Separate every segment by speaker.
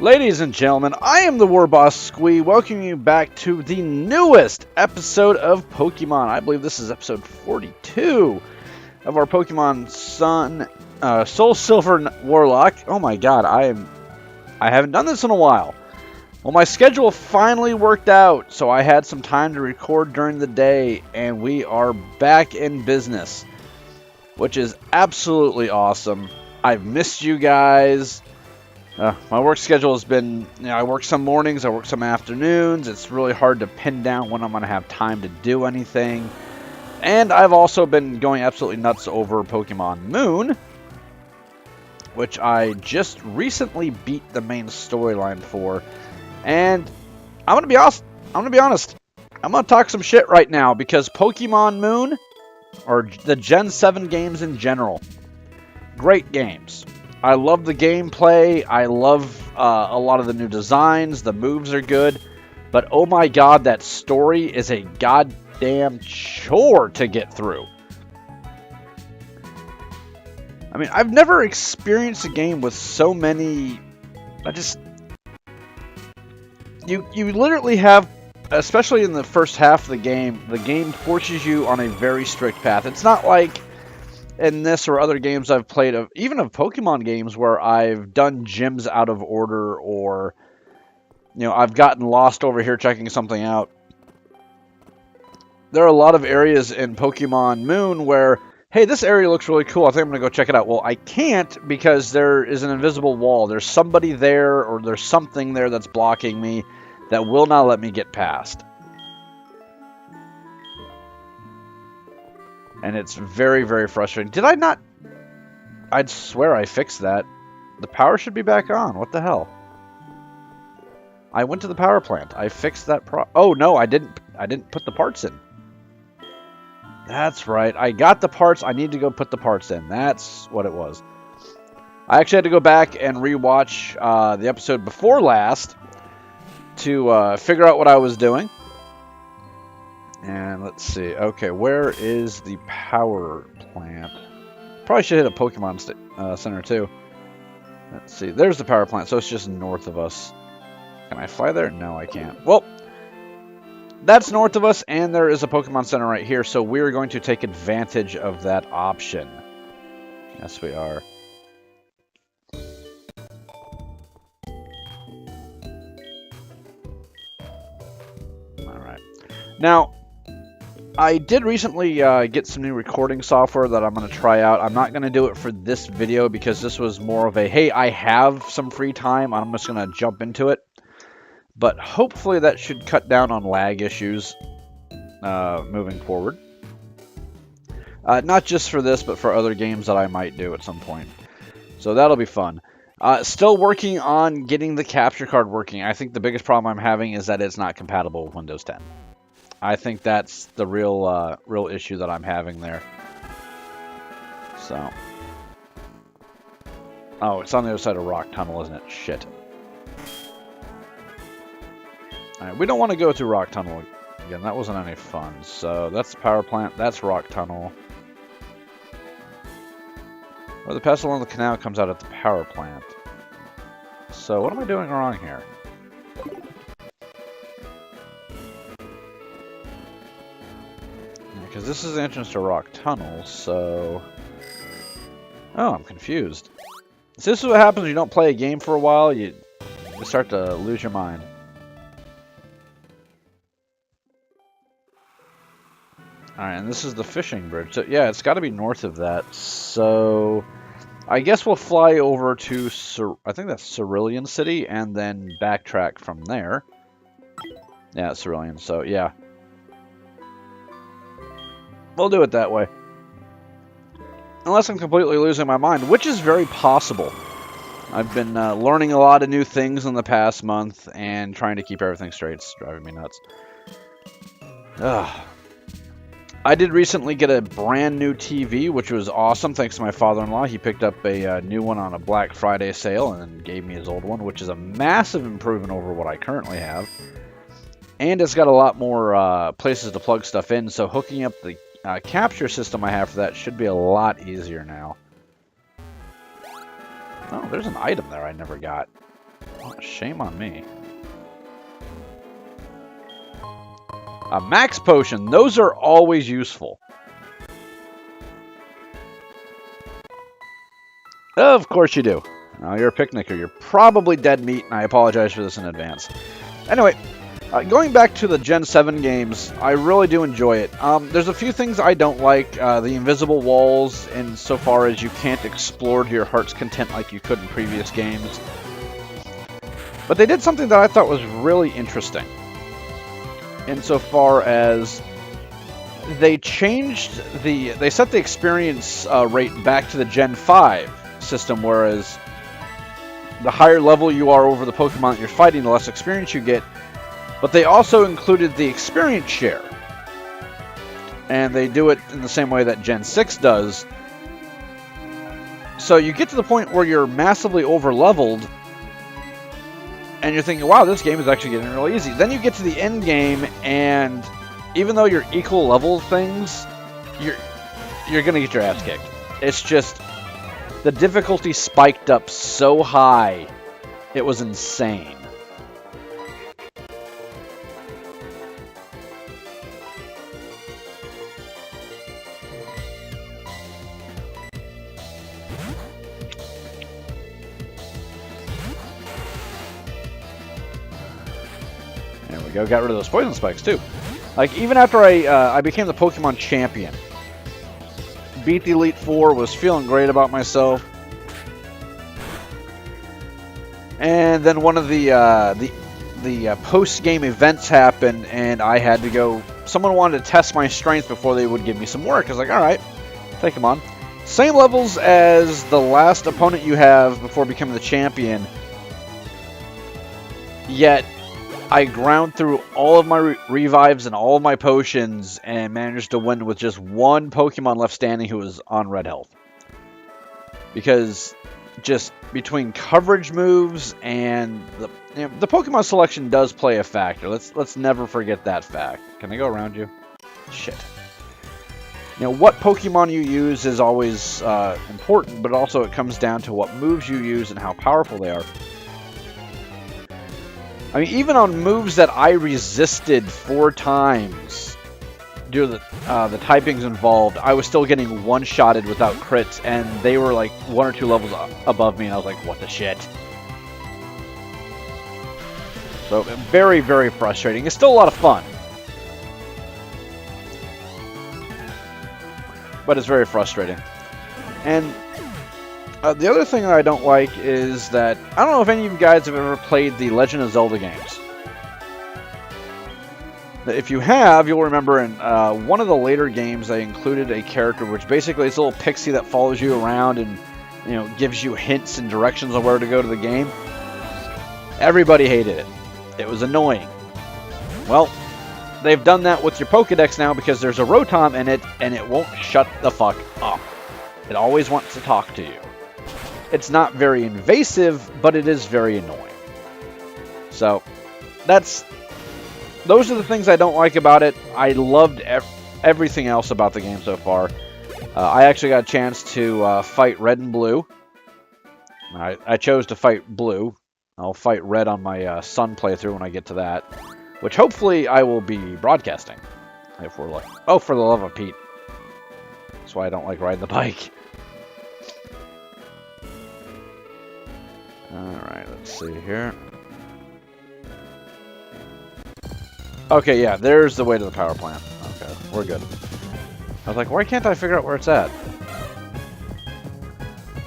Speaker 1: Ladies and gentlemen, I am the War Boss Squee, welcoming you back to the newest episode of Pokemon. I believe this is episode 42 of our Pokemon Soul Silver War-Locke. Oh my god, I haven't done this in a while. Well, my schedule finally worked out, so I had some time to record during the day, and we are back in business, which is absolutely awesome. I've missed you guys. My work schedule has been, I work some mornings, I work some afternoons. It's really hard to pin down when I'm going to have time to do anything. And I've also been going absolutely nuts over Pokemon Moon, which I just recently beat the main storyline for. And I'm going to be honest. I'm going to talk some shit right now because Pokemon Moon, or the Gen 7 games in general, great games. I love the gameplay. I love a lot of the new designs. The moves are good. But oh my god, that story is a goddamn chore to get through. I mean, I've never experienced a game with so many... You literally have, especially in the first half of the game forces you on a very strict path. It's not like in this or other games I've played, even of Pokemon games, where I've done gyms out of order, or I've gotten lost over here checking something out. There are a lot of areas in Pokemon Moon where, hey, this area looks really cool, I think I'm going to go check it out. Well, I can't because there is an invisible wall. There's somebody there, or there's something there that's blocking me that will not let me get past. And it's very, very frustrating. Did I not? I'd swear I fixed that. The power should be back on. What the hell? I went to the power plant. I fixed that Oh, no, I didn't put the parts in. That's right. I got the parts. I need to go put the parts in. That's what it was. I actually had to go back and rewatch the episode before last to figure out what I was doing. And let's see. Okay, where is the power plant? Probably should hit a Pokemon Center too. Let's see. There's the power plant, so it's just north of us. Can I fly there? No, I can't. Well, that's north of us, and there is a Pokemon Center right here, so we're going to take advantage of that option. Yes, we are. Alright. Now, I did recently get some new recording software that I'm going to try out. I'm not going to do it for this video because this was more of a, hey, I have some free time, I'm just going to jump into it. But hopefully that should cut down on lag issues moving forward. Not just for this, but for other games that I might do at some point. So that'll be fun. Still working on getting the capture card working. I think the biggest problem I'm having is that it's not compatible with Windows 10. I think that's the real issue that I'm having there. So. Oh, it's on the other side of Rock Tunnel, isn't it? Shit. Alright, we don't want to go through Rock Tunnel again. That wasn't any fun. So, that's the power plant. That's Rock Tunnel. Or the pestle on the canal comes out at the power plant. So, what am I doing wrong here? Because this is the entrance to Rock Tunnel, so... Oh, I'm confused. So this is what happens when you don't play a game for a while. You start to lose your mind. Alright, and this is the fishing bridge. So, yeah, it's got to be north of that. So, I guess we'll fly over to, I think that's Cerulean City, and then backtrack from there. Yeah, it's Cerulean, so, yeah. We'll do it that way. Unless I'm completely losing my mind, which is very possible. I've been learning a lot of new things in the past month and trying to keep everything straight. It's driving me nuts. Ugh. I did recently get a brand new TV, which was awesome thanks to my father-in-law. He picked up a new one on a Black Friday sale and then gave me his old one, which is a massive improvement over what I currently have. And it's got a lot more places to plug stuff in, so hooking up the capture system I have for that should be a lot easier now. Oh, there's an item there I never got. Shame on me. A max potion. Those are always useful. Of course you do. Oh, you're a picnicker. You're probably dead meat, and I apologize for this in advance. Anyway, going back to the Gen 7 games, I really do enjoy it. There's a few things I don't like. The invisible walls, insofar as you can't explore to your heart's content like you could in previous games. But they did something that I thought was really interesting. Insofar as they changed they set the experience rate back to the Gen 5 system, whereas the higher level you are over the Pokemon that you're fighting, the less experience you get. But they also included the experience share. And they do it in the same way that Gen 6 does. So you get to the point where you're massively over-leveled, and you're thinking, wow, this game is actually getting really easy. Then you get to the end game, and even though you're equal level things, you're going to get your ass kicked. It's just, the difficulty spiked up so high, it was insane. There we go, got rid of those poison spikes too. Like, even after I became the Pokemon champion, beat the Elite Four, was feeling great about myself. And then one of the post-game events happened, and I had to go. Someone wanted to test my strength before they would give me some work. I was like, all right, take them on. Same levels as the last opponent you have before becoming the champion. Yet I ground through all of my revives and all of my potions and managed to win with just one Pokemon left standing who was on red health. Because just between coverage moves and the Pokemon selection does play a factor. Let's never forget that fact. Can I go around you? Shit. What Pokemon you use is always important, but also it comes down to what moves you use and how powerful they are. I mean, even on moves that I resisted 4 times due to the typings involved, I was still getting one-shotted without crits, and they were like 1 or 2 levels above me, and I was like, what the shit? So, very, very frustrating. It's still a lot of fun. But it's very frustrating. And the other thing that I don't like is that, I don't know if any of you guys have ever played the Legend of Zelda games. If you have, you'll remember in one of the later games they included a character which basically is a little pixie that follows you around and gives you hints and directions on where to go to the game. Everybody hated it. It was annoying. Well, they've done that with your Pokedex now because there's a Rotom in it and it won't shut the fuck up. It always wants to talk to you. It's not very invasive, but it is very annoying. So, those are the things I don't like about it. I loved everything else about the game so far. I actually got a chance to fight Red and Blue. I chose to fight Blue. I'll fight Red on my Sun playthrough when I get to that, which hopefully I will be broadcasting. If we're like, oh, for the love of Pete. That's why I don't like riding the bike. Alright, let's see here. Okay, yeah, there's the way to the power plant. Okay, we're good. I was like, why can't I figure out where it's at?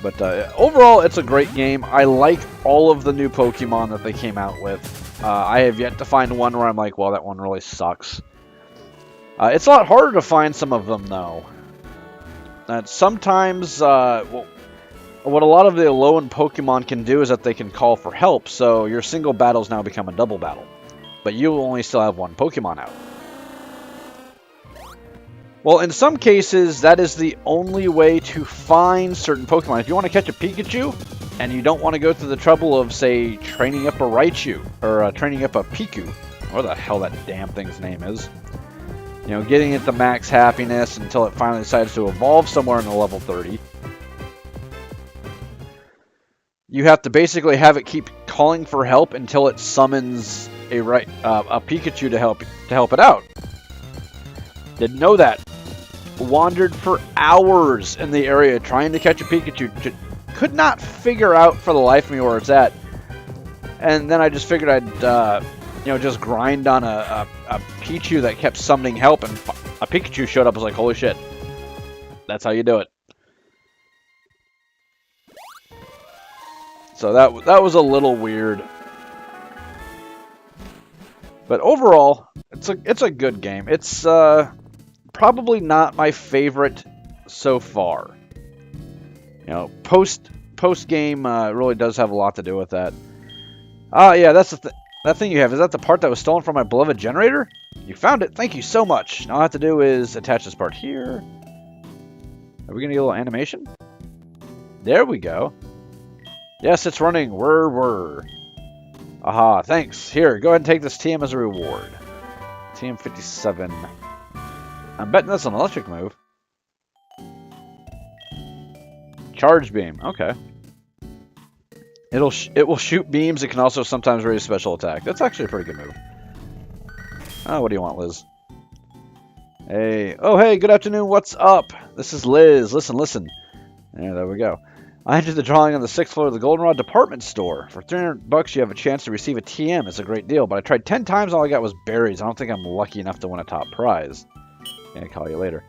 Speaker 1: But overall, it's a great game. I like all of the new Pokemon that they came out with. I have yet to find one where I'm like, well, that one really sucks. It's a lot harder to find some of them, though. Sometimes, well, what a lot of the Alolan Pokemon can do is that they can call for help, so your single battles now become a double battle. But you only still have one Pokemon out. Well, in some cases, that is the only way to find certain Pokemon. If you want to catch a Pikachu, and you don't want to go through the trouble of, say, training up a Raichu, or training up a Piku, where the hell that damn thing's name is. Getting it to max happiness until it finally decides to evolve somewhere in the level 30. You have to basically have it keep calling for help until it summons a Pikachu to help it out. Didn't know that. Wandered for hours in the area trying to catch a Pikachu. Could not figure out for the life of me where it's at. And then I just figured I'd, just grind on a Pichu that kept summoning help, and a Pikachu showed up. I was like, holy shit. That's how you do it. So that was a little weird. But overall, it's a good game. It's probably not my favorite so far. Post game really does have a lot to do with that. Yeah, that's that thing you have. Is that the part that was stolen from my beloved generator? You found it. Thank you so much. Now all I have to do is attach this part here. Are we gonna get a little animation? There we go. Yes, it's running. Whir. Aha, thanks. Here, go ahead and take this TM as a reward. TM57. I'm betting that's an electric move. Charge beam. Okay. It will shoot beams. It can also sometimes raise special attack. That's actually a pretty good move. Oh, what do you want, Liz? Hey. Oh, hey, good afternoon. What's up? This is Liz. Listen. Yeah, there we go. I entered the drawing on the 6th floor of the Goldenrod department store. For $300, you have a chance to receive a TM. It's a great deal, but I tried 10 times, all I got was berries. I don't think I'm lucky enough to win a top prize. I'll call you later.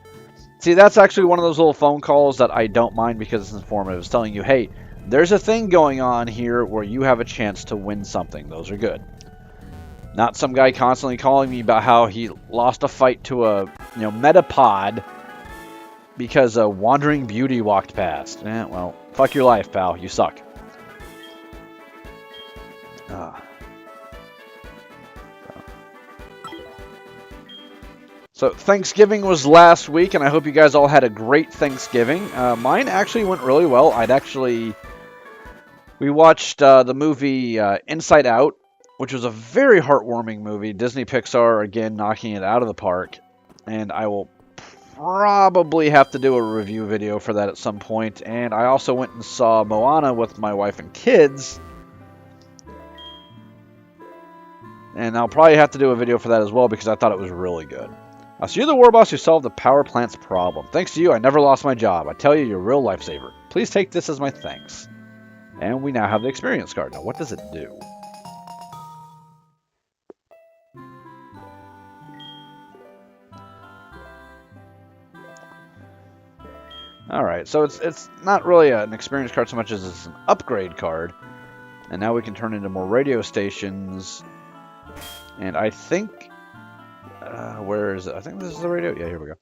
Speaker 1: See, that's actually one of those little phone calls that I don't mind because it's informative. It's telling you, hey, there's a thing going on here where you have a chance to win something. Those are good. Not some guy constantly calling me about how he lost a fight to a, Metapod because a wandering beauty walked past. Well, fuck your life, pal. You suck. So Thanksgiving was last week, and I hope you guys all had a great Thanksgiving. Mine actually went really well. We watched the movie Inside Out, which was a very heartwarming movie. Disney Pixar, again, knocking it out of the park. And I will probably have to do a review video for that at some point. And I also went and saw Moana with my wife and kids. And I'll probably have to do a video for that as well because I thought it was really good. So you're the war boss who solved the power plant's problem. Thanks to you, I never lost my job. I tell you, you're a real lifesaver. Please take this as my thanks. And we now have the experience card. Now, what does it do? Alright, so it's not really an experience card so much as it's an upgrade card. And now we can turn into more radio stations. And I think... where is it? I think this is the radio. Yeah, here we go.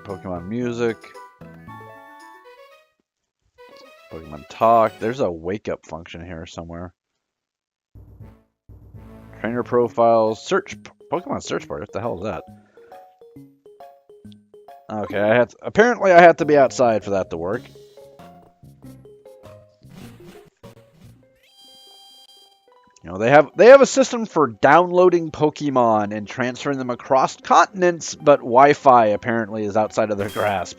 Speaker 1: Pokemon music. Pokemon talk. There's a wake-up function here somewhere. Trainer profiles. Search. Pokemon search bar. What the hell is that? Okay, apparently I have to be outside for that to work. They have a system for downloading Pokemon and transferring them across continents, but Wi-Fi apparently is outside of their grasp.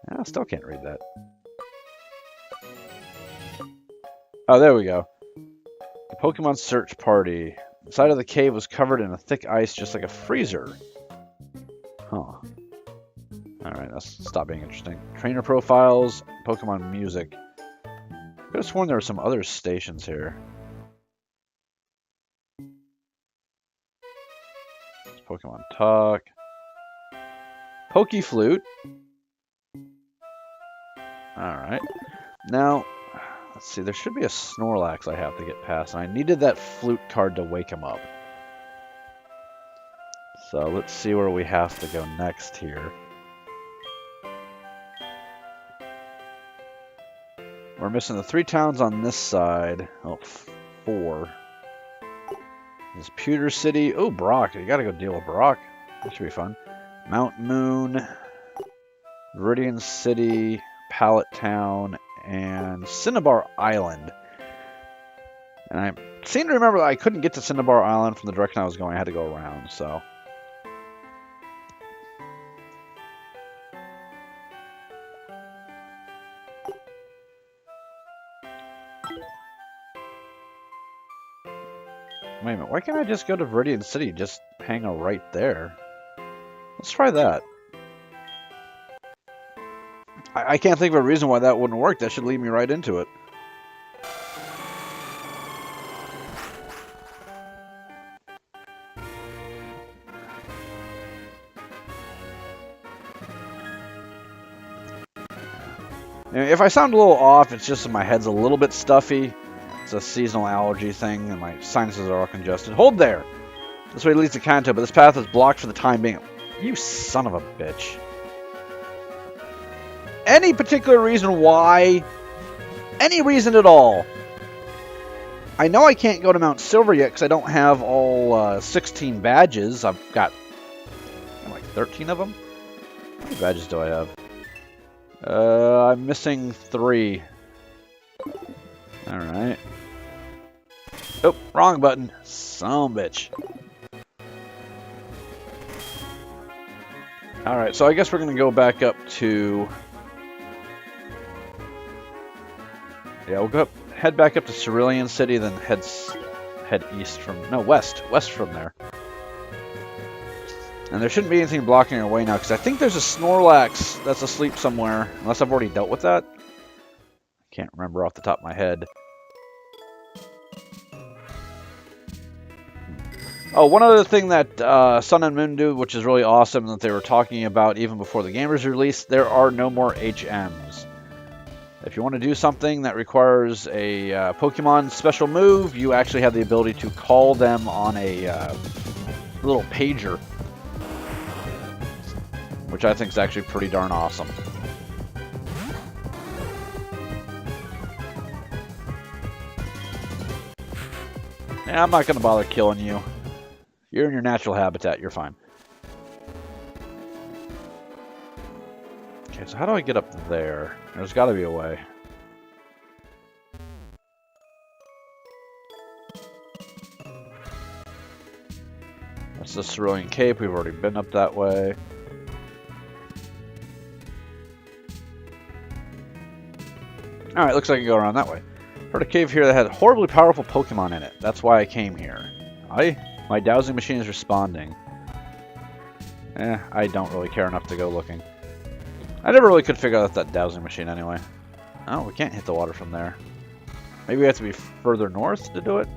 Speaker 1: I still can't read that. Oh, there we go. The Pokemon search party. The side of the cave was covered in a thick ice, just like a freezer. Huh. Alright, let's stop being interesting. Trainer profiles, Pokemon music. I could have sworn there were some other stations here. Pokemon talk. Pokeflute. Alright. Now, let's see. There should be a Snorlax I have to get past. And I needed that flute card to wake him up. So let's see where we have to go next here. We're missing the 3 towns on this side. Oh, 4. There's Pewter City. Oh, Brock. You gotta go deal with Brock. That should be fun. Mount Moon. Viridian City. Pallet Town. And Cinnabar Island. And I seem to remember that I couldn't get to Cinnabar Island from the direction I was going. I had to go around, so... Wait a minute, why can't I just go to Viridian City and just hang out right there? Let's try that. I can't think of a reason why that wouldn't work. That should lead me right into it. If I sound a little off, it's just that my head's a little bit stuffy. It's a seasonal allergy thing, and my sinuses are all congested. Hold there! This way leads to Kanto, but this path is blocked for the time being. You son of a bitch. Any particular reason why? Any reason at all? I know I can't go to Mount Silver yet because I don't have all 16 badges. I've got like 13 of them. How many badges do I have? I'm missing 3. Alright. Oh, wrong button. Son of a bitch. Alright, so I guess we're going to go back up to... Yeah, we'll go head back up to Cerulean City, then head east from... No, west from there. And there shouldn't be anything blocking our way now, because I think there's a Snorlax that's asleep somewhere, unless I've already dealt with that. I can't remember off the top of my head. Oh, one other thing that Sun and Moon do, which is really awesome, that they were talking about even before the game was released, there are no more HMs. If you want to do something that requires a Pokemon special move, you actually have the ability to call them on a little pager, which I think is actually pretty darn awesome. Yeah, I'm not going to bother killing you. You're in your natural habitat. You're fine. Okay, so how do I get up there? There's got to be a way. That's the Cerulean Cape. We've already been up that way. Alright, looks like I can go around that way. Heard a cave here that had horribly powerful Pokemon in it. That's why I came here. My dowsing machine is responding. I don't really care enough to go looking. I never really could figure out that dowsing machine anyway. Oh, we can't hit the water from there. Maybe we have to be further north to do it?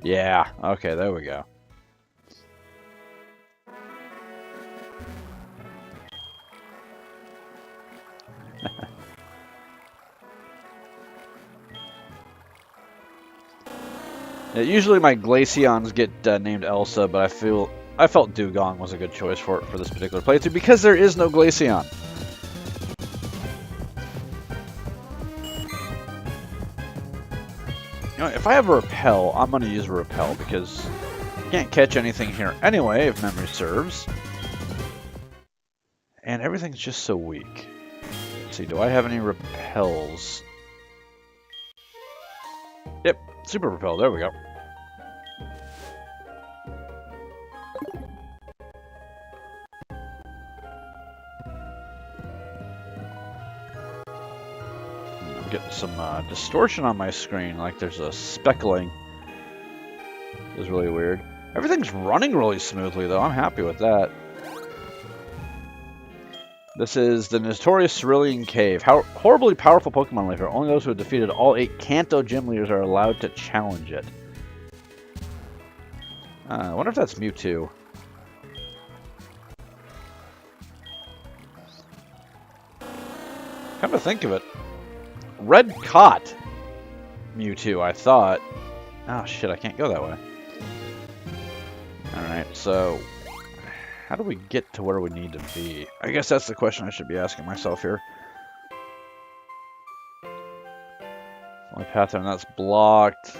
Speaker 1: Yeah, okay, there we go. Yeah, usually my Glaceons get named Elsa, but I felt Dugong was a good choice for this particular playthrough because there is no Glaceon. You know, if I have a Repel, I'm going to use a Repel because I can't catch anything here anyway, if memory serves. And everything's just so weak. Let's see, do I have any Repels? Yep, Super Repel, there we go. I'm getting some distortion on my screen, like there's a speckling. This is really weird. Everything's running really smoothly though, I'm happy with that. This is the notorious Cerulean Cave. Horribly powerful Pokemon live here. Only those who have defeated all 8 Kanto gym leaders are allowed to challenge it. I wonder if that's Mewtwo. Come to think of it, Red caught Mewtwo, I thought. Oh shit, I can't go that way. Alright, so how do we get to where we need to be? I guess that's the question I should be asking myself here. My path there, and that's blocked.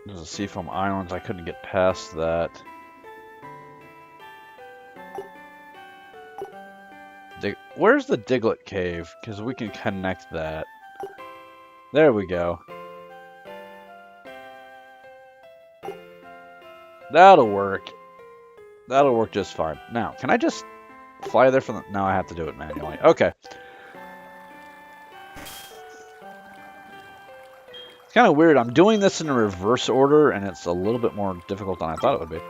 Speaker 1: There's a Seafoam Islands. I couldn't get past that. Where's the Diglett Cave? Because we can connect that. There we go. That'll work. That'll work just fine. Now, can I just fly there from the... No, I have to do it manually. Okay. It's kind of weird. I'm doing this in a reverse order, and it's a little bit more difficult than I thought it would be.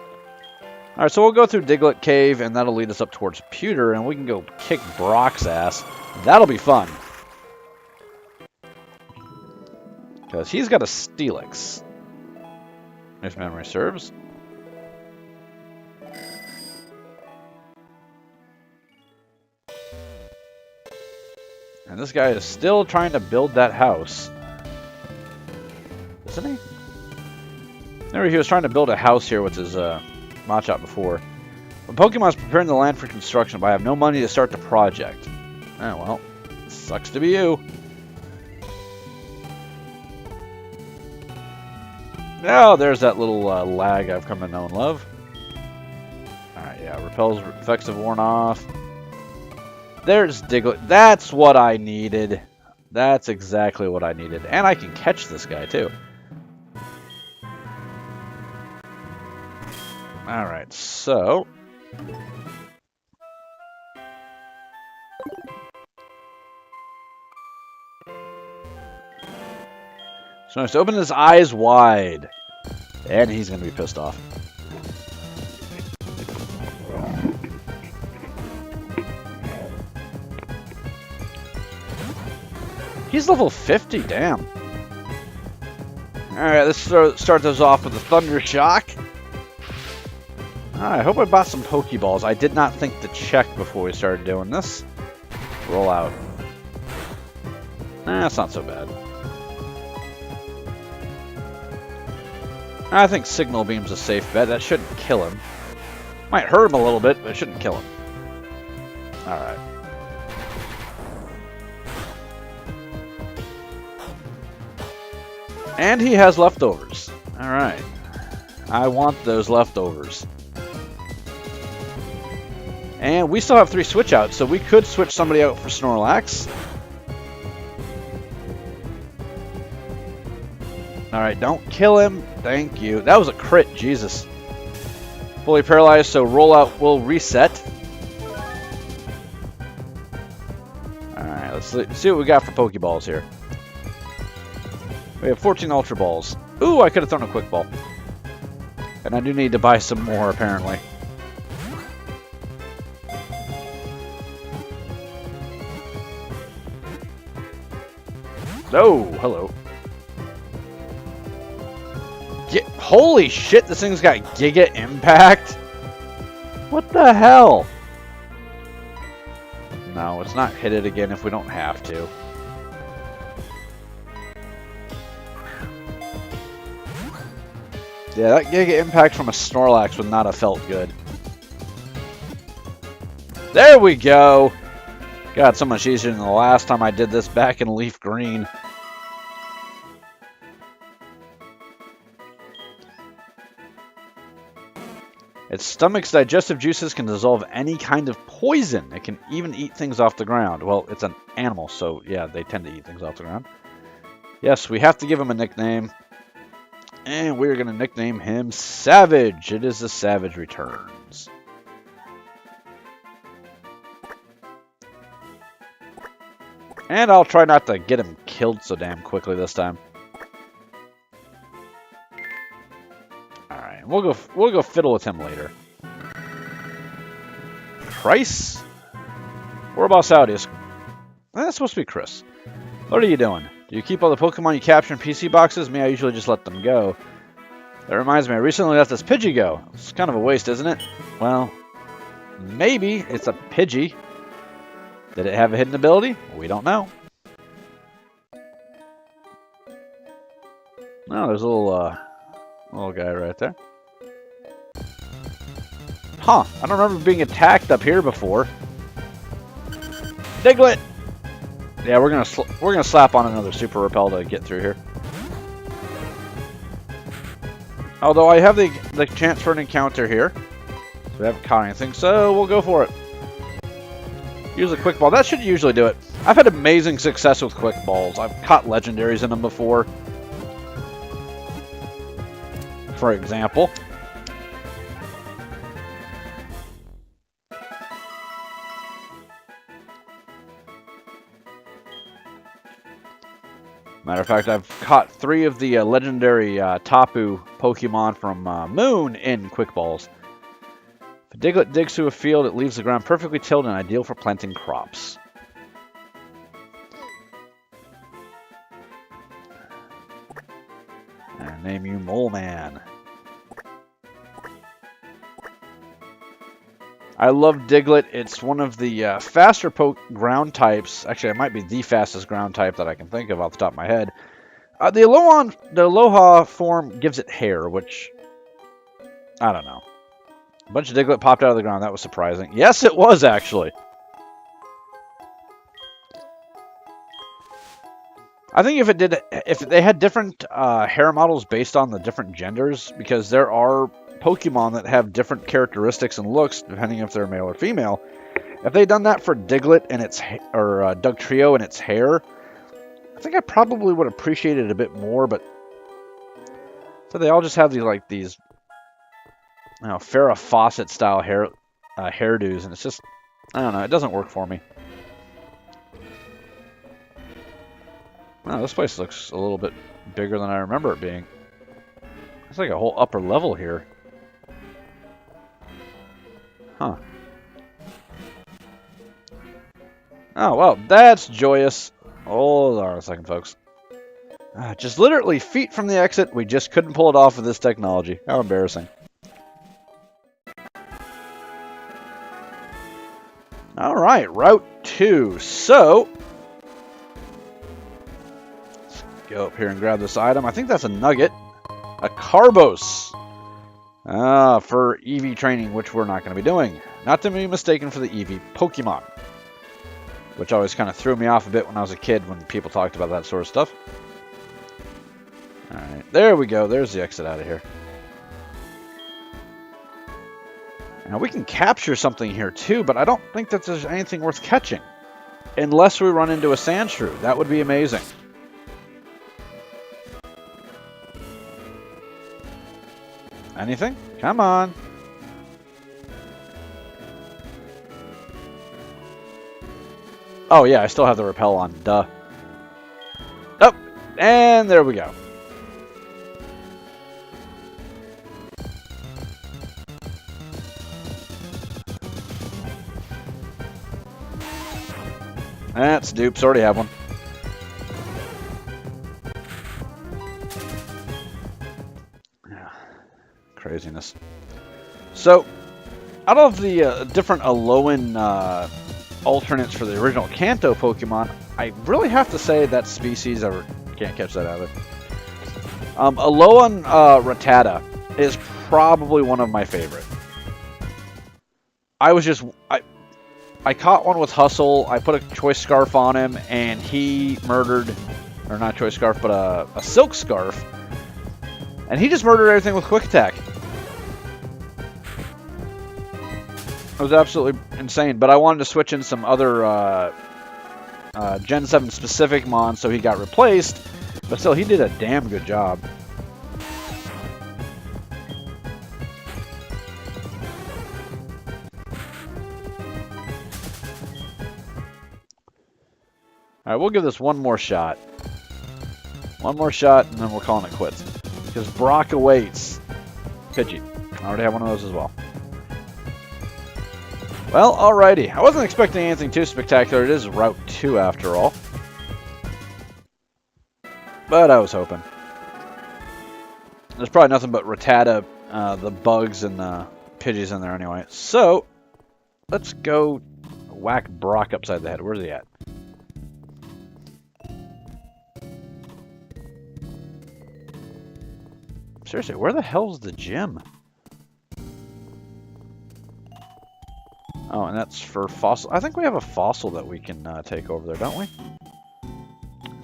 Speaker 1: Alright, so we'll go through Diglett Cave, and that'll lead us up towards Pewter, and we can go kick Brock's ass. That'll be fun. Because he's got a Steelix, if memory serves. And this guy is still trying to build that house. Isn't he? Remember, he was trying to build a house here with his Machop before. But Pokemon's preparing the land for construction, but I have no money to start the project. Oh, well. Sucks to be you. Oh, there's that little lag I've come to know and love. Alright, yeah. Repel's effects have worn off. There's Diglett. That's what I needed. That's exactly what I needed. And I can catch this guy, too. Alright, so... So he has to open his eyes wide. And he's going to be pissed off. He's level 50, damn. Alright, let's start those off with a Thunder Shock. I hope I bought some Pokeballs. I did not think to check before we started doing this. Roll out. That's not so bad. I think Signal Beam's a safe bet. That shouldn't kill him. Might hurt him a little bit, but it shouldn't kill him. Alright. And he has leftovers. Alright. I want those leftovers. And we still have 3 switch outs, so we could switch somebody out for Snorlax. Alright, don't kill him. Thank you. That was a crit, Jesus. Fully paralyzed, so rollout will reset. Alright, let's see what we got for Pokeballs here. We have 14 Ultra Balls. Ooh, I could have thrown a Quick Ball. And I do need to buy some more, apparently. Oh, hello. Holy shit, this thing's got Giga Impact? What the hell? No, let's not hit it again if we don't have to. Yeah, that Giga Impact from a Snorlax would not have felt good. There we go! God, so much easier than the last time I did this back in Leaf Green. Its stomach's digestive juices can dissolve any kind of poison. It can even eat things off the ground. Well, it's an animal, so yeah, they tend to eat things off the ground. Yes, we have to give him a nickname. And we're going to nickname him Savage. It is the Savage Returns. And I'll try not to get him killed so damn quickly this time. Alright, we'll go fiddle with him later. Price? Warboss Audius. That's supposed to be Chris. What are you doing? Do you keep all the Pokemon you capture in PC boxes? Me, I usually just let them go. That reminds me, I recently let this Pidgey go. It's kind of a waste, isn't it? Well, maybe it's a Pidgey. Did it have a hidden ability? We don't know. No, there's a little guy right there. Huh, I don't remember being attacked up here before. Diglett! Yeah, we're gonna slap on another Super Repel to get through here. Although I have the chance for an encounter here. So we haven't caught anything, so we'll go for it. Use a Quick Ball. That should usually do it. I've had amazing success with Quick Balls. I've caught legendaries in them before. For example. Matter of fact, I've caught 3 of the legendary Tapu Pokemon from Moon in Quick Balls. If a Diglett digs through a field, it leaves the ground perfectly tilled and ideal for planting crops. And name you Mole Man. I love Diglett. It's one of the faster ground types. Actually, it might be the fastest ground type that I can think of off the top of my head. The Aloha form gives it hair, which, I don't know. A bunch of Diglett popped out of the ground. That was surprising. Yes, it was, actually. I think if they had different hair models based on the different genders, because there are Pokemon that have different characteristics and looks depending if they're male or female. If they'd done that for Diglett and its Dugtrio and its hair, I think I probably would appreciate it a bit more. But so they all just have these Farrah Fawcett style hairdos, and it's just, I don't know, it doesn't work for me. Wow, this place looks a little bit bigger than I remember it being. It's like a whole upper level here. Huh. Oh, well, that's joyous. Hold on a second, folks. Just literally feet from the exit. We just couldn't pull it off with this technology. How embarrassing. All right, Route 2. So, let's go up here and grab this item. I think that's a nugget. A Carbos. For EV training, which we're not going to be doing. Not to be mistaken for the EV Pokemon. Which always kind of threw me off a bit when I was a kid when people talked about that sort of stuff. Alright, there we go. There's the exit out of here. Now we can capture something here too, but I don't think that there's anything worth catching. Unless we run into a Sandshrew. That would be amazing. Anything? Come on. Oh, yeah, I still have the repel on. Duh. Oh, and there we go. That's dupes. Already have one. Craziness. So, out of the different Alolan alternates for the original Kanto Pokemon, I really have to say that species, I can't catch that either. Alolan Rattata is probably one of my favorite. I caught one with Hustle. I put a Choice Scarf on him, and he murdered, or not Choice Scarf, but a Silk Scarf. And he just murdered everything with Quick Attack. It was absolutely insane, but I wanted to switch in some other Gen 7 specific Mon, so he got replaced, but still, he did a damn good job. Alright, we'll give this one more shot. One more shot, and then we're calling it quits. Because Brock awaits. Pidgey. I already have one of those as well. Well, alrighty. I wasn't expecting anything too spectacular. It is Route 2 after all. But I was hoping. There's probably nothing but Rattata, the bugs, and the Pidgeys in there anyway. So, let's go whack Brock upside the head. Where's he at? Seriously, where the hell's the gym? Oh, and that's for fossil. I think we have a fossil that we can take over there, don't we?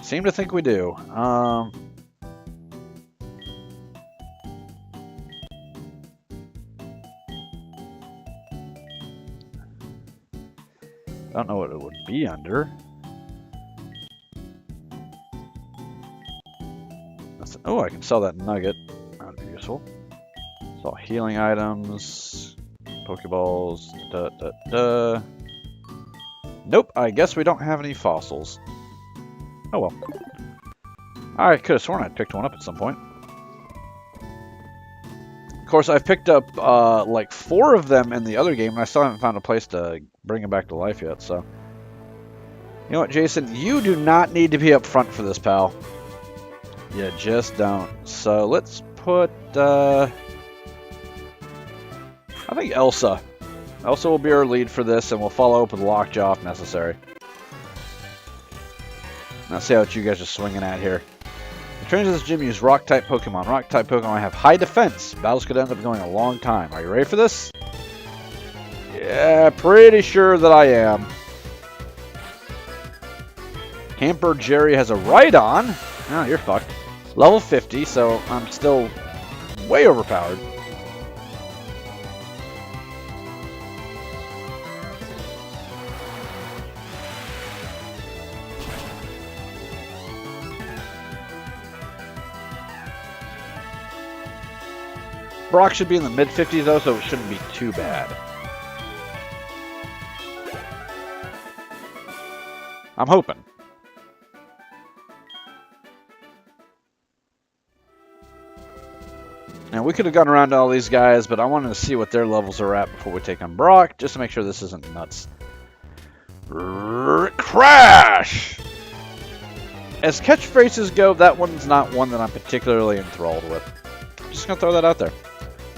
Speaker 1: Seem to think we do. I don't know what it would be under. Oh, I can sell that nugget. That would be useful. Sell healing items. Pokeballs. Nope, I guess we don't have any fossils. Oh well. I could have sworn I picked one up at some point. Of course, I've picked up like 4 of them in the other game, and I still haven't found a place to bring them back to life yet, so... You know what, Jason? You do not need to be up front for this, pal. You just don't. So let's put, I think Elsa. Elsa will be our lead for this, and we'll follow up with Lockjaw if necessary. Let's see what you guys are swinging at here. The trainers of this gym use Rock-type Pokemon. Rock-type Pokemon have high defense. Battles could end up going a long time. Are you ready for this? Yeah, pretty sure that I am. Hamper Jerry has a Rhydon. Oh, you're fucked. Level 50, so I'm still way overpowered. Brock should be in the mid-50s, though, so it shouldn't be too bad. I'm hoping. Now, we could have gone around to all these guys, but I wanted to see what their levels are at before we take on Brock, just to make sure this isn't nuts. Crash! As catchphrases go, that one's not one that I'm particularly enthralled with. Just gonna throw that out there.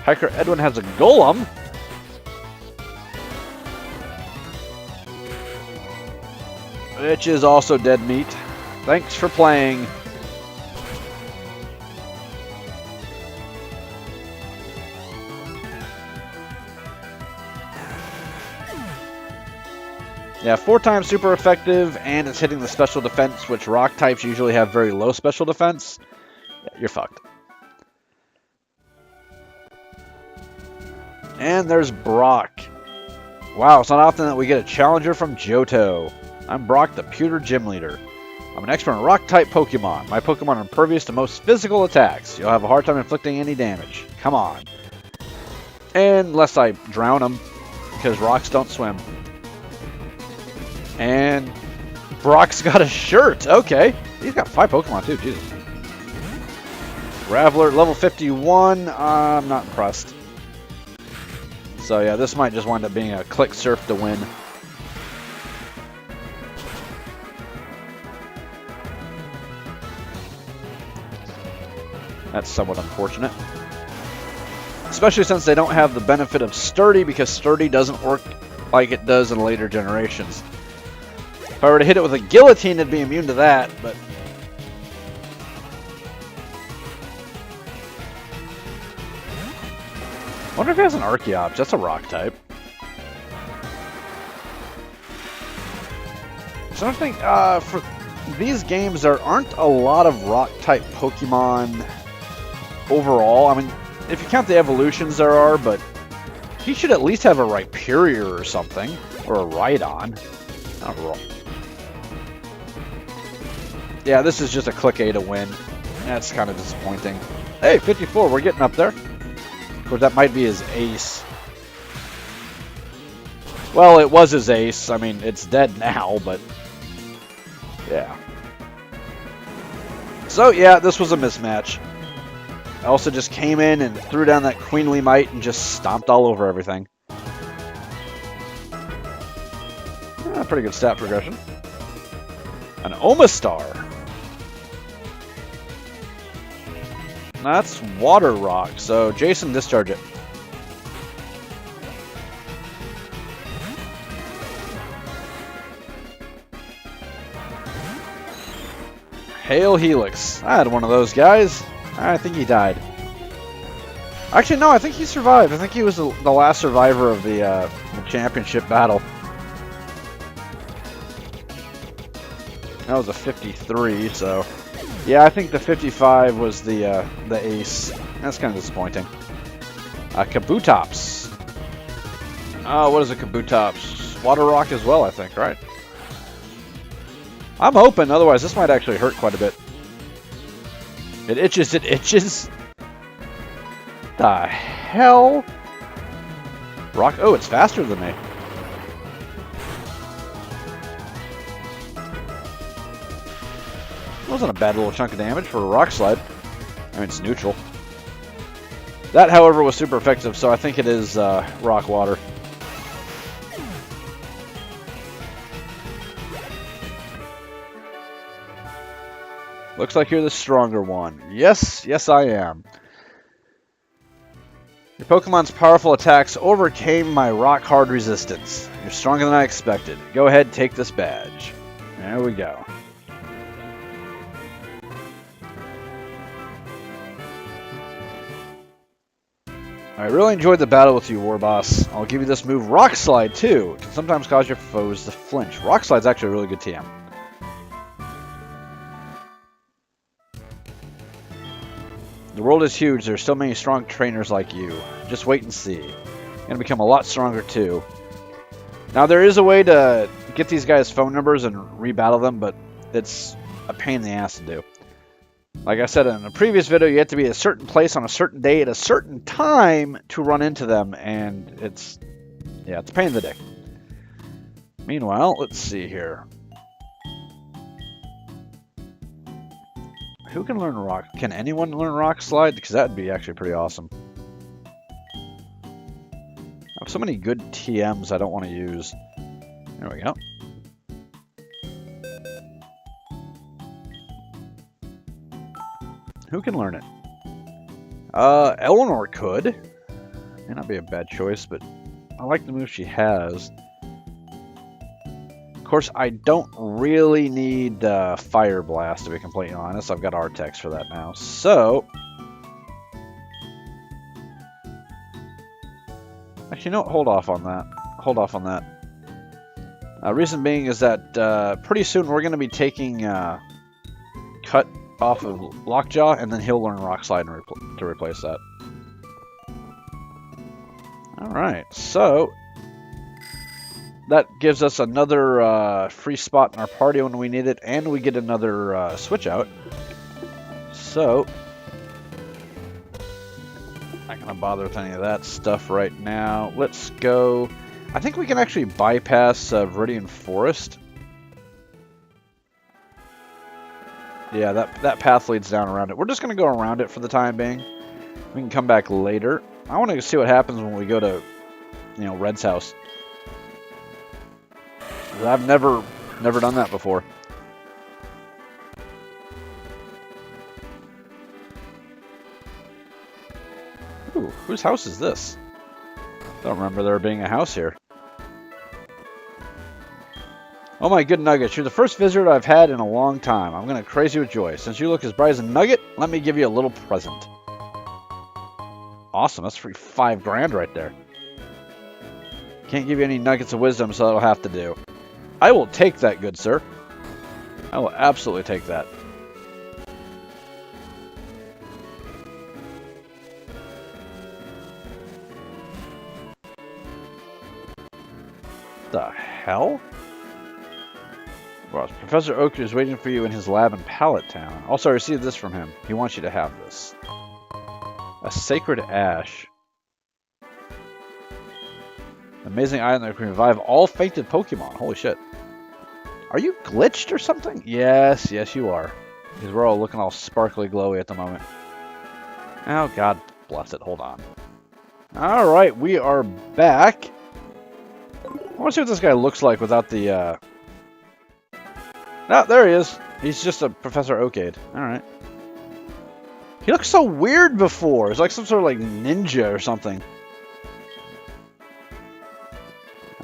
Speaker 1: Hiker Edwin has a Golem. Which is also dead meat. Thanks for playing. Yeah, 4 times super effective, and it's hitting the special defense, which rock types usually have very low special defense. Yeah, you're fucked. And there's Brock. Wow, it's not often that we get a challenger from Johto. I'm Brock, the Pewter Gym Leader. I'm an expert in rock-type Pokemon. My Pokemon are impervious to most physical attacks. You'll have a hard time inflicting any damage. Come on. Unless I drown them, because rocks don't swim. And Brock's got a shirt. Okay. He's got 5 Pokemon, too. Jesus. Graveler, level 51. I'm not impressed. So, yeah, this might just wind up being a click surf to win. That's somewhat unfortunate. Especially since they don't have the benefit of Sturdy, because Sturdy doesn't work like it does in later generations. If I were to hit it with a Guillotine, it'd be immune to that, but... I wonder if he has an Archeops. That's a rock type. So I think for these games, there aren't a lot of rock type Pokemon overall. I mean, if you count the evolutions, there are, but he should at least have a Rhyperior or something, or a Rhydon. Not wrong. Yeah, this is just a click A to win. That's kind of disappointing. Hey, 54, we're getting up there. Of course, that might be his ace. Well, it was his ace. I mean, it's dead now, but... yeah. So, yeah, this was a mismatch. Elsa just came in and threw down that Queenly Might and just stomped all over everything. Pretty good stat progression. An Omastar. That's Water Rock, so Jason, discharge it. Hail Helix. I had one of those guys. I think he died. Actually, no, I think he survived. I think he was the last survivor of the championship battle. That was a 53, so... yeah, I think the 55 was the ace. That's kind of disappointing. Kabutops. What is a Kabutops? Water Rock as well, I think, right? I'm hoping, otherwise this might actually hurt quite a bit. It itches, it itches. The hell? Rock, oh, it's faster than me. Wasn't a bad little chunk of damage for a rock slide. I mean, it's neutral. That, however, was super effective, so I think it is rock water. Looks like you're the stronger one. Yes, yes I am. Your Pokemon's powerful attacks overcame my rock-hard resistance. You're stronger than I expected. Go ahead, take this badge. There we go. I really enjoyed the battle with you, Warboss. I'll give you this move, Rock Slide, too. It can sometimes cause your foes to flinch. Rock Slide's actually a really good TM. The world is huge. There's still many strong trainers like you. Just wait and see. You're going to become a lot stronger, too. Now, there is a way to get these guys' phone numbers and rebattle them, but it's a pain in the ass to do. Like I said in a previous video, you have to be at a certain place on a certain day at a certain time to run into them, and it's a pain in the dick. Meanwhile, let's see here. Who can learn rock? Can anyone learn rock slide? Because that would be actually pretty awesome. I have so many good TMs I don't want to use. There we go. Who can learn it? Eleanor could. May not be a bad choice, but I like the move she has. Of course, I don't really need Fire Blast, to be completely honest. I've got Artex for that now. So, actually, no, hold off on that. Hold off on that. Reason being is that pretty soon we're going to be taking Cut off of Lockjaw, and then he'll learn Rock Slide to replace that. Alright, so that gives us another free spot in our party when we need it, and we get another switch out. So, not going to bother with any of that stuff right now. Let's go. I think we can actually bypass Viridian Forest. Yeah, that path leads down around it. We're just going to go around it for the time being. We can come back later. I want to see what happens when we go to, Red's house. I've never done that before. Ooh, whose house is this? Don't remember there being a house here. Oh my good Nuggets, you're the first visitor I've had in a long time. I'm going to crazy with joy. Since you look as bright as a nugget, let me give you a little present. Awesome, that's free $5 grand right there. Can't give you any nuggets of wisdom, so that'll have to do. I will take that, good sir. I will absolutely take that. The hell? Well, Professor Oak is waiting for you in his lab in Pallet Town. Also, I received this from him. He wants you to have this. A sacred ash. Amazing item that can revive all fainted Pokemon. Holy shit. Are you glitched or something? Yes, yes you are. Because we're all looking all sparkly glowy at the moment. Oh, God bless it. Hold on. Alright, we are back. I want to see what this guy looks like without the... Oh, there he is. He's just a Professor Oakade. Alright. He looked so weird before. It's like some sort of ninja or something.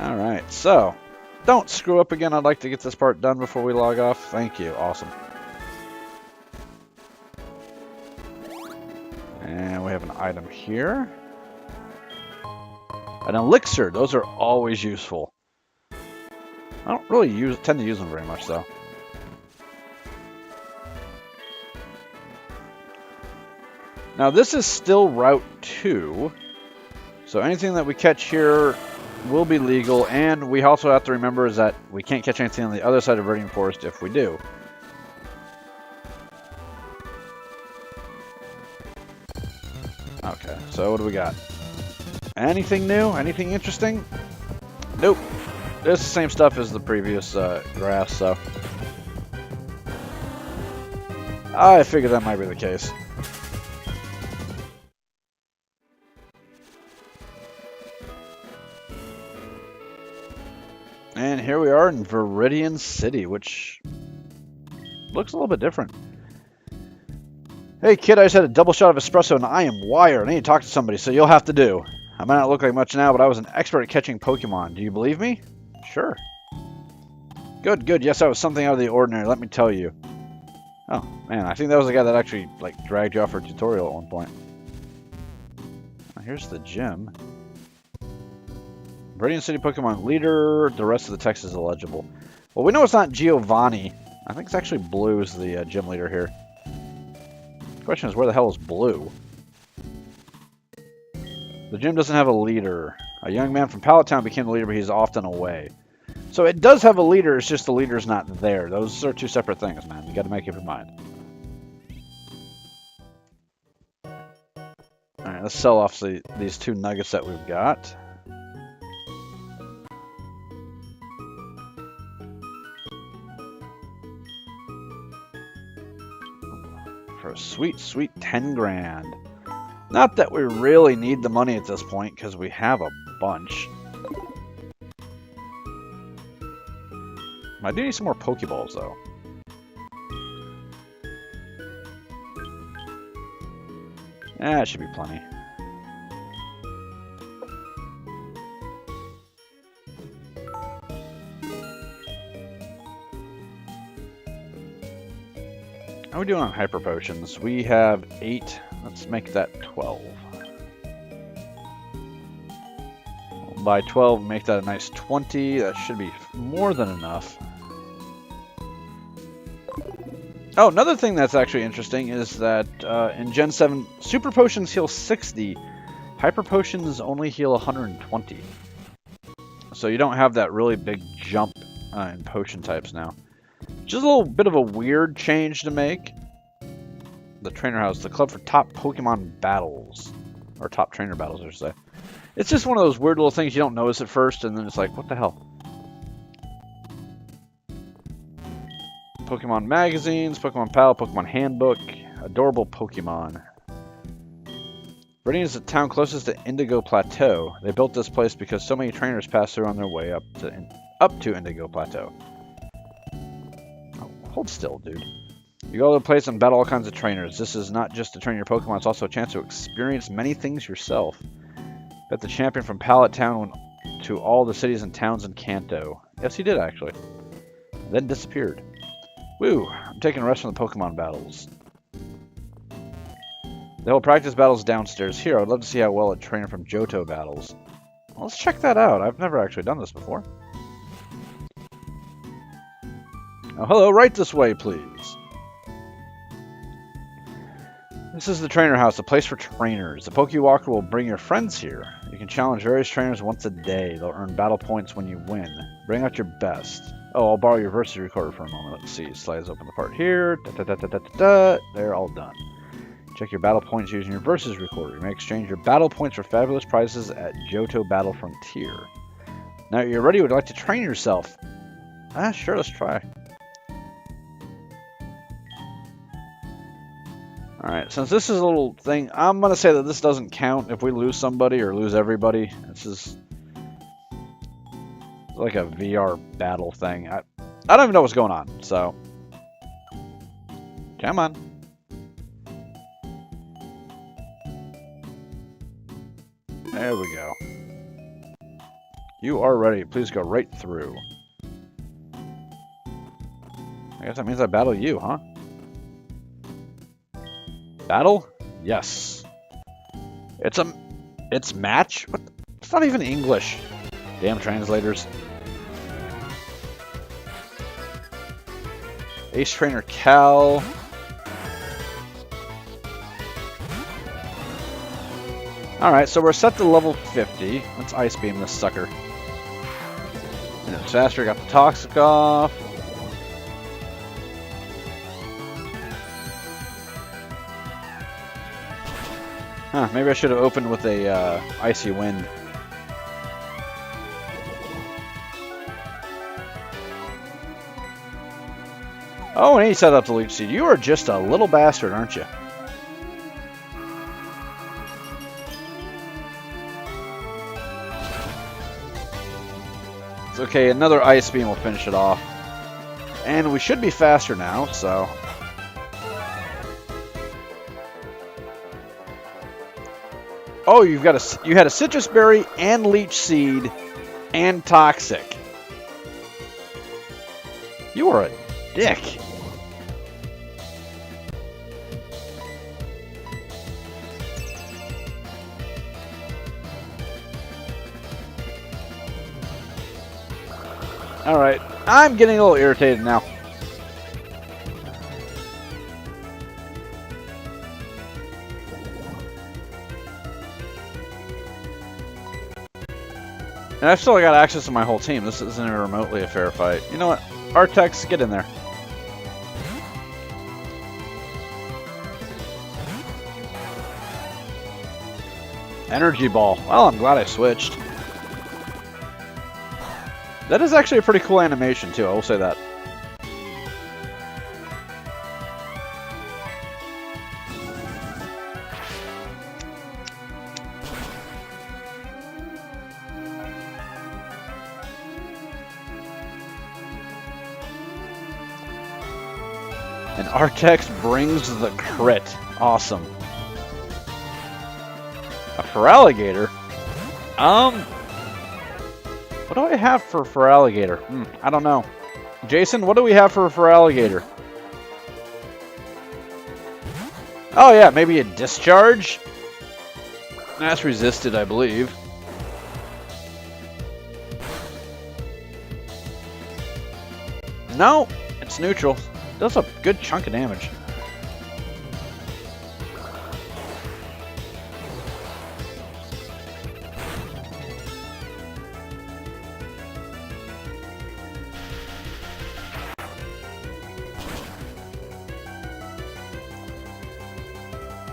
Speaker 1: Alright, so... Don't screw up again. I'd like to get this part done before we log off. Thank you. Awesome. And we have an item here. An elixir. Those are always useful. I don't really tend to use them very much, though. Now, this is still Route 2. So anything that we catch here will be legal, and we also have to remember is that we can't catch anything on the other side of Viridian Forest if we do. Okay, so what do we got? Anything new? Anything interesting? Nope. It's the same stuff as the previous grass, so... I figured that might be the case. And here we are in Viridian City, which looks a little bit different. Hey kid, I just had a double shot of espresso and I am wired. I need to talk to somebody, so you'll have to do. I might not look like much now, but I was an expert at catching Pokemon. Do you believe me? Sure. Good, good. Yes, I was something out of the ordinary, let me tell you. Oh, man, I think that was the guy that actually, like, dragged you off for a tutorial at one point. Here's the gym. Viridian City Pokemon leader. The rest of the text is illegible. Well, we know it's not Giovanni. I think it's actually Blue is the gym leader here. The question is, where the hell is Blue? The gym doesn't have a leader. A young man from Pallet Town became the leader, but he's often away. So it does have a leader, it's just the leader's not there. Those are two separate things, man. You gotta make up your mind. Alright, let's sell off these 2 nuggets that we've got. For a sweet, sweet 10 grand. Not that we really need the money at this point, because we have a bunch. I do need some more Pokeballs, though. Yeah, it should be plenty. How are we doing on Hyper Potions? We have 8. Let's make that 12. We'll buy 12 and make that a nice 20. That should be more than enough. Oh, another thing that's actually interesting is that in Gen 7, Super Potions heal 60. Hyper Potions only heal 120. So you don't have that really big jump in potion types now. Just a little bit of a weird change to make. The Trainer House, the club for top Pokemon battles. Or top trainer battles, I should say. It's just one of those weird little things you don't notice at first, and then it's like, what the hell? Pokemon magazines, Pokemon Pal, Pokemon Handbook, adorable Pokemon. Viridian is the town closest to Indigo Plateau. They built this place because so many trainers pass through on their way up to Indigo Plateau. Oh, hold still, dude. You go to the place and battle all kinds of trainers. This is not just to train your Pokemon, it's also a chance to experience many things yourself. Bet the champion from Pallet Town went to all the cities and towns in Kanto. Yes, he did, actually. Then disappeared. Woo! I'm taking a rest from the Pokemon battles. They will practice battles downstairs here. I would love to see how well a trainer from Johto battles. Well, let's check that out. I've never actually done this before. Oh, hello. Right this way, please. This is the Trainer House, a place for trainers. The Pokewalker will bring your friends here. You can challenge various trainers once a day. They'll earn battle points when you win. Bring out your best. Oh, I'll borrow your Versus Recorder for a moment. Let's see. Slides open the part here. They're all done. Check your battle points using your Versus Recorder. You may exchange your battle points for fabulous prizes at Johto Battle Frontier. Now you're ready. Would you like to train yourself? Sure. Let's try. Alright, since this is a little thing, I'm going to say that this doesn't count if we lose somebody or lose everybody. This is like a VR battle thing. I don't even know what's going on, so. Come on. There we go. You are ready. Please go right through. I guess that means I battle you, huh? Battle? Yes. It's match? What? It's not even English. Damn translators. Ace Trainer Cal. Alright, so we're set to level 50. Let's Ice Beam this sucker. And it's faster, got the Toxic off. Huh, maybe I should have opened with a Icy Wind. Oh, and he set up the leech seed. You are just a little bastard, aren't you? It's okay, another ice beam will finish it off. And we should be faster now, so... Oh, you had a citrus berry and leech seed and toxic. You are a dick. Alright, I'm getting a little irritated now. And I've still got access to my whole team. This isn't even remotely a fair fight. You know what? Artex, get in there. Energy ball. Well, I'm glad I switched. That is actually a pretty cool animation, too. I will say that. And Artex brings the crit. Awesome. A Feraligatr? What do I have for Feraligatr? I don't know. Jason, what do we have for Feraligatr? Oh yeah, maybe a Discharge? That's resisted, I believe. No, it's neutral. Does a good chunk of damage.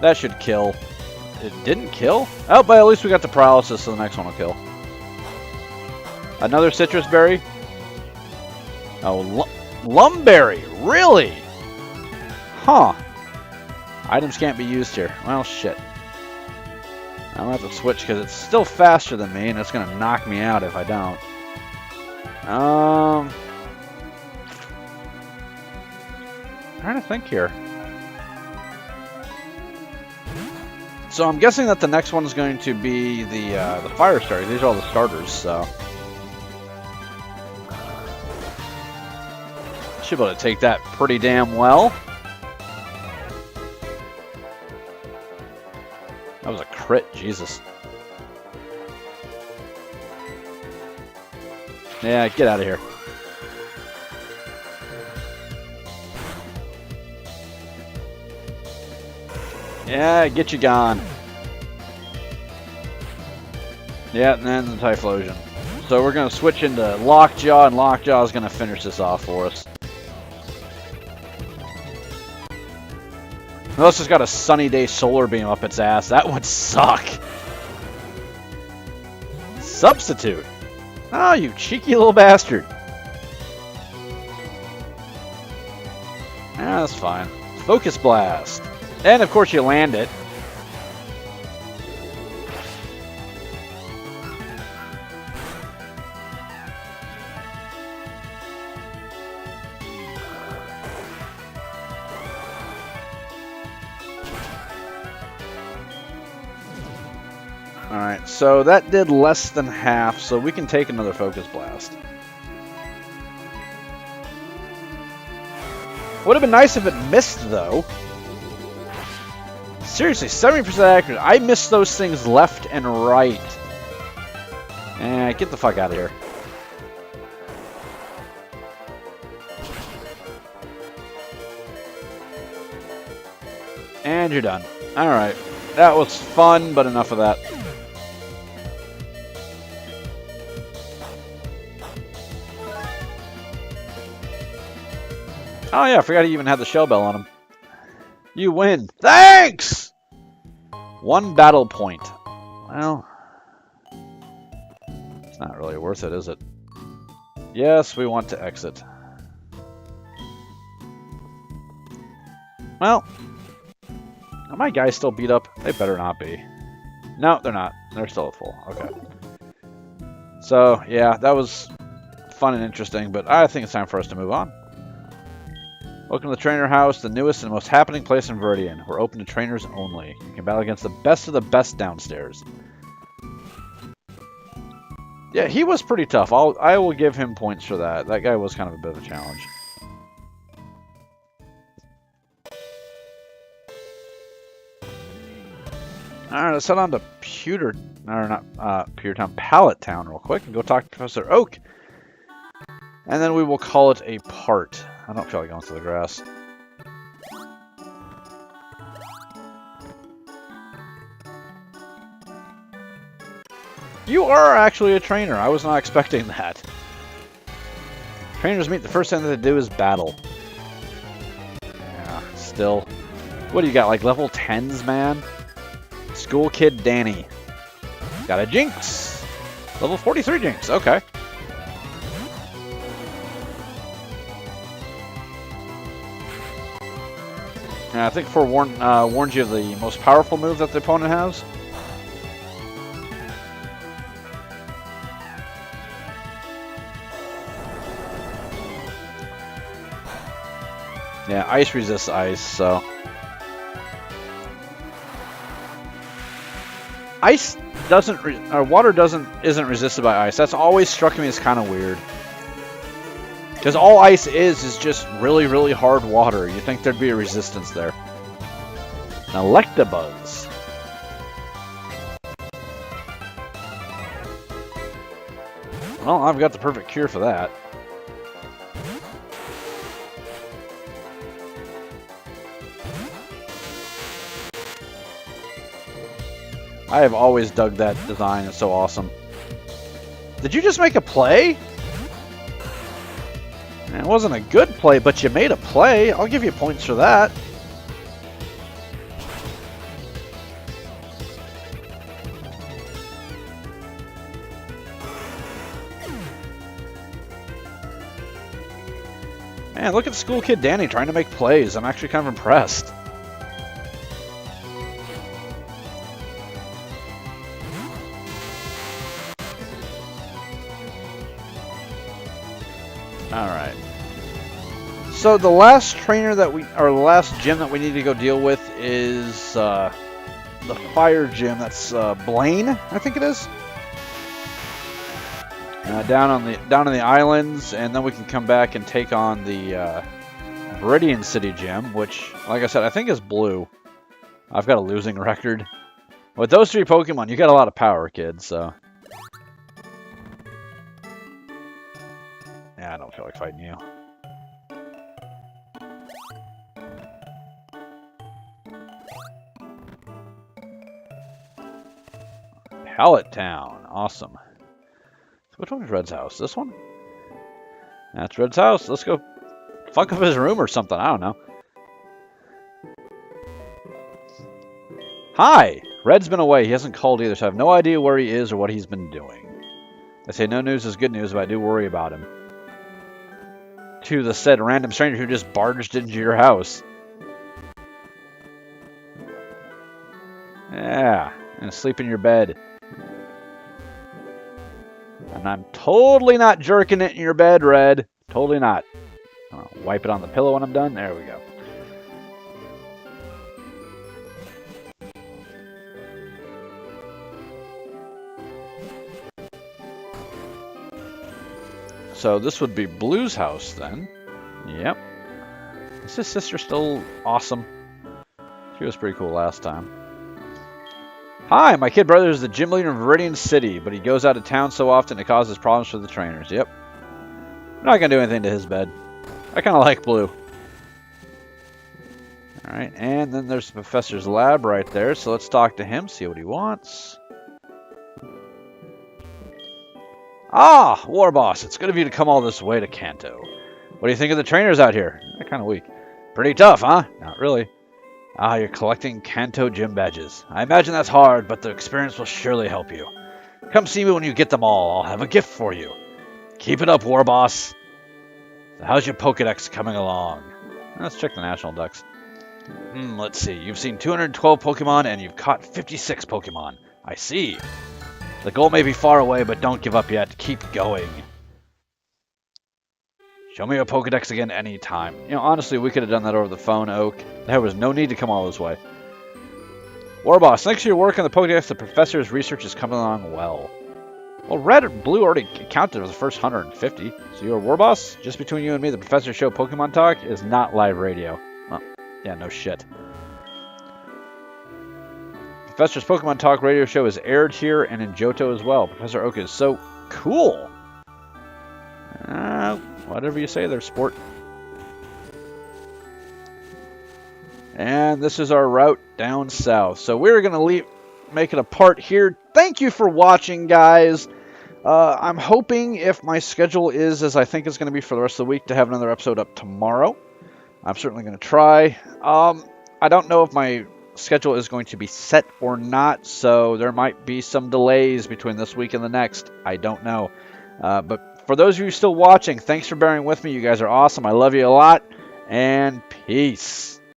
Speaker 1: That should kill. It didn't kill? Oh, but at least we got the paralysis, so the next one will kill. Another citrus berry. Oh, Lumberry, really? Huh. Items can't be used here. Well, shit. I'm going to have to switch because it's still faster than me, and it's going to knock me out if I don't. Trying to think here. So I'm guessing that the next one is going to be the fire starter. These are all the starters, so... Should be able to take that pretty damn well. That was a crit, Jesus. Yeah, get out of here. Yeah, get you gone. Yeah, and then the Typhlosion. So we're going to switch into Lockjaw, and Lockjaw is going to finish this off for us. Unless it's got a sunny day solar beam up its ass. That would suck. Substitute. Oh, you cheeky little bastard. Yeah, that's fine. Focus Blast. And of course you land it. Alright, so that did less than half, so we can take another Focus Blast. Would have been nice if it missed, though. Seriously, 70% accurate. I missed those things left and right. Get the fuck out of here. And you're done. Alright. That was fun, but enough of that. Oh yeah, I forgot he even had the shell bell on him. You win. Thanks! 1 battle point. Well, it's not really worth it, is it? Yes, we want to exit. Well, are my guys still beat up? They better not be. No, they're not. They're still at full. Okay. So, yeah, that was fun and interesting, but I think it's time for us to move on. Welcome to the Trainer House, the newest and most happening place in Viridian. We're open to trainers only. You can battle against the best of the best downstairs. Yeah, he was pretty tough. I will give him points for that. That guy was kind of a bit of a challenge. Alright, let's head on to Pallet Town real quick and go talk to Professor Oak. And then we will call it a part. I don't feel like going through the grass. You are actually a trainer. I was not expecting that. Trainers meet, the first thing that they do is battle. Yeah, still. What do you got, like level 10s, man? School Kid Danny. Got a Jinx. Level 43 Jinx, okay. And I think warns you of the most powerful move that the opponent has. Yeah, ice resists ice, so. Ice doesn't, or water isn't resisted by ice. That's always struck me as kind of weird. Because all ice is just really, really hard water. You think there'd be a resistance there. An Electabuzz. Well, I've got the perfect cure for that. I have always dug that design. It's so awesome. Did you just make a play? It wasn't a good play, but you made a play. I'll give you points for that. Man, look at School Kid Danny trying to make plays. I'm actually kind of impressed. Alright. So the last trainer that the last gym that we need to go deal with is the fire gym. That's Blaine, I think it is. Down on the islands, and then we can come back and take on the Viridian City gym, which, like I said, I think is blue. I've got a losing record. With those three Pokemon, you got a lot of power, kids, so. Yeah, I don't feel like fighting you. Pallet Town. Awesome. So which one is Red's house? This one? That's Red's house. Let's go fuck up his room or something. I don't know. Hi! Red's been away. He hasn't called either, so I have no idea where he is or what he's been doing. They say no news is good news, but I do worry about him. To the said random stranger who just barged into your house. Yeah, and sleep in your bed. And I'm totally not jerking it in your bed, Red. Totally not. I'll wipe it on the pillow when I'm done. There we go. So this would be Blue's house then. Yep. Is his sister still awesome? She was pretty cool last time. Hi, my kid brother is the gym leader in Viridian City, but he goes out of town so often it causes problems for the trainers. Yep. I'm not going to do anything to his bed. I kind of like Blue. Alright, and then there's the professor's lab right there, so let's talk to him, see what he wants. Ah, War Boss, it's good of you to come all this way to Kanto. What do you think of the trainers out here? They're kind of weak. Pretty tough, huh? Not really. Ah, you're collecting Kanto gym badges. I imagine that's hard, but the experience will surely help you. Come see me when you get them all. I'll have a gift for you. Keep it up, War Boss. So how's your Pokedex coming along? Let's check the National Dex. Let's see. You've seen 212 Pokemon and you've caught 56 Pokemon. I see. The goal may be far away, but don't give up yet. Keep going. Show me a Pokedex again anytime. You know, honestly, we could have done that over the phone, Oak. There was no need to come all this way. Warboss, thanks to your work on the Pokedex, the professor's research is coming along well. Well, Red and Blue already counted as the first 150. So you're a Warboss? Just between you and me, the Professor's show Pokemon Talk is not live radio. Well, yeah, no shit. Professor's Pokemon Talk radio show is aired here and in Johto as well. Professor Oak is so cool. Whatever you say there, sport. And this is our route down south. So we're going to make it a part here. Thank you for watching, guys. I'm hoping, if my schedule is as I think it's going to be for the rest of the week, to have another episode up tomorrow. I'm certainly going to try. I don't know if my schedule is going to be set or not, so there might be some delays between this week and the next. I don't know. But for those of you still watching, thanks for bearing with me. You guys are awesome. I love you a lot. And peace.